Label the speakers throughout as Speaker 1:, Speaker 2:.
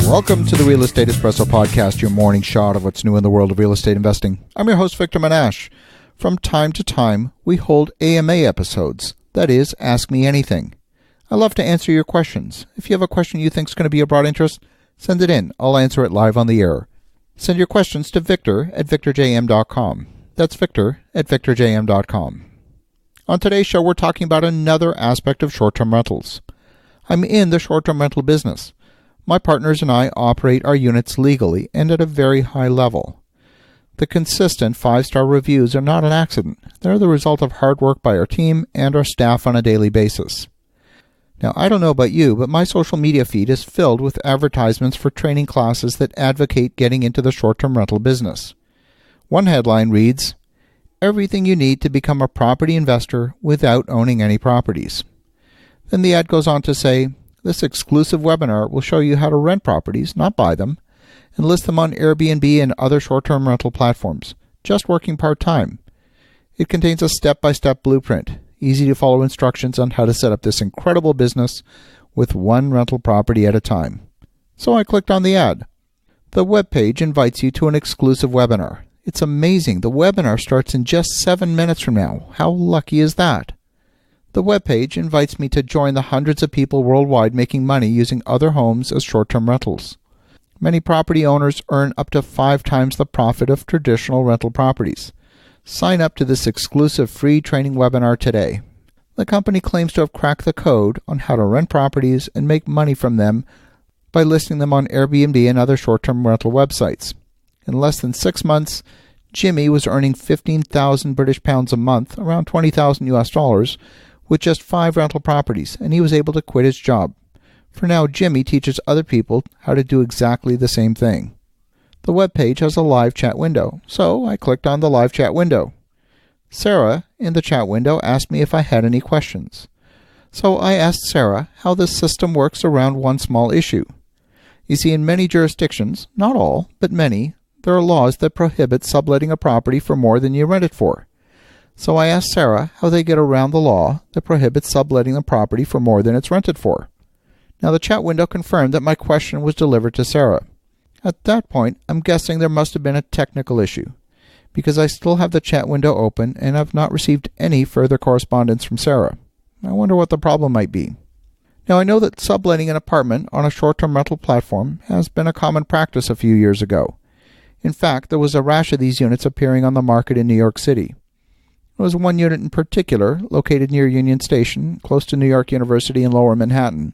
Speaker 1: Welcome to the Real Estate Espresso Podcast, your morning shot of what's new in the world of real estate investing. I'm your host, Victor Menashe. From time to time, we hold AMA episodes. That is, Ask Me Anything. I love to answer your questions. If you have a question you think is going to be of broad interest, send it in. I'll answer it live on the air. Send your questions to victor@victorjm.com. That's victor@victorjm.com. On today's show, we're talking about another aspect of short-term rentals. I'm in the short-term rental business. My partners and I operate our units legally and at a very high level. The consistent 5-star reviews are not an accident. They're the result of hard work by our team and our staff on a daily basis. Now, I don't know about you, but my social media feed is filled with advertisements for training classes that advocate getting into the short-term rental business. One headline reads, "Everything you need to become a property investor without owning any properties." Then the ad goes on to say, "This exclusive webinar will show you how to rent properties, not buy them, and list them on Airbnb and other short-term rental platforms, just working part-time. It contains a step-by-step blueprint, easy-to-follow instructions on how to set up this incredible business with one rental property at a time." So I clicked on the ad. The webpage invites you to an exclusive webinar. It's amazing. The webinar starts in just 7 minutes from now. How lucky is that? The webpage invites me to join the hundreds of people worldwide making money using other homes as short-term rentals. Many property owners earn up to 5 times the profit of traditional rental properties. Sign up to this exclusive free training webinar today. The company claims to have cracked the code on how to rent properties and make money from them by listing them on Airbnb and other short-term rental websites. In less than 6 months, Jimmy was earning 15,000 British pounds a month, around $20,000 US, with just 5 rental properties, and he was able to quit his job. For now, Jimmy teaches other people how to do exactly the same thing. The webpage has a live chat window, so I clicked on the live chat window. Sarah in the chat window asked me if I had any questions. So I asked Sarah how this system works around one small issue. You see, in many jurisdictions, not all, but many, there are laws that prohibit subletting a property for more than you rent it for. So I asked Sarah how they get around the law that prohibits subletting the property for more than it's rented for. Now the chat window confirmed that my question was delivered to Sarah. At that point, I'm guessing there must have been a technical issue, because I still have the chat window open and have not received any further correspondence from Sarah. I wonder what the problem might be. Now I know that subletting an apartment on a short-term rental platform has been a common practice a few years ago. In fact, there was a rash of these units appearing on the market in New York City. There was one unit in particular, located near Union Station, close to New York University in Lower Manhattan.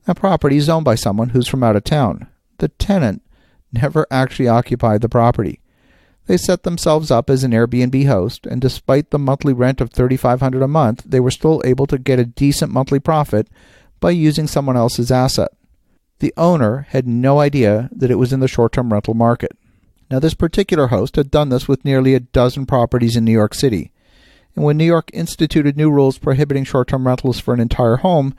Speaker 1: That property is owned by someone who's from out of town. The tenant never actually occupied the property. They set themselves up as an Airbnb host, and despite the monthly rent of $3,500 a month, they were still able to get a decent monthly profit by using someone else's asset. The owner had no idea that it was in the short-term rental market. Now, this particular host had done this with nearly a dozen properties in New York City. And when New York instituted new rules prohibiting short-term rentals for an entire home,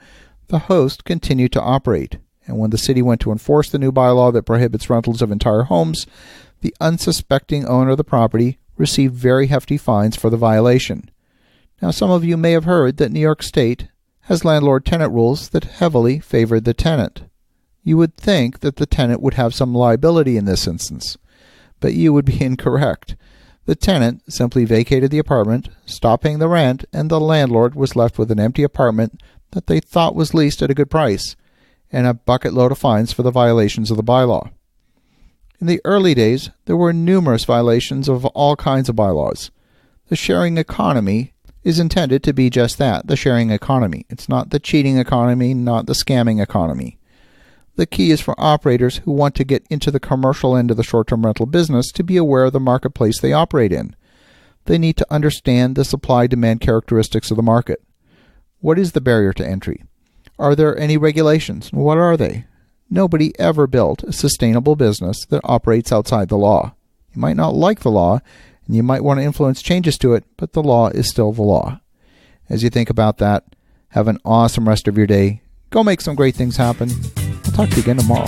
Speaker 1: the host continued to operate. And when the city went to enforce the new bylaw that prohibits rentals of entire homes, the unsuspecting owner of the property received very hefty fines for the violation. Now, some of you may have heard that New York State has landlord-tenant rules that heavily favored the tenant. You would think that the tenant would have some liability in this instance, but you would be incorrect. The tenant simply vacated the apartment, stopped paying the rent, and the landlord was left with an empty apartment that they thought was leased at a good price, and a bucket load of fines for the violations of the bylaw. In the early days, there were numerous violations of all kinds of bylaws. The sharing economy is intended to be just that, the sharing economy. It's not the cheating economy, not the scamming economy. The key is for operators who want to get into the commercial end of the short-term rental business to be aware of the marketplace they operate in. They need to understand the supply-demand characteristics of the market. What is the barrier to entry? Are there any regulations? What are they? Nobody ever built a sustainable business that operates outside the law. You might not like the law, and you might want to influence changes to it, but the law is still the law. As you think about that, have an awesome rest of your day. Go make some great things happen. I'll talk to you again tomorrow.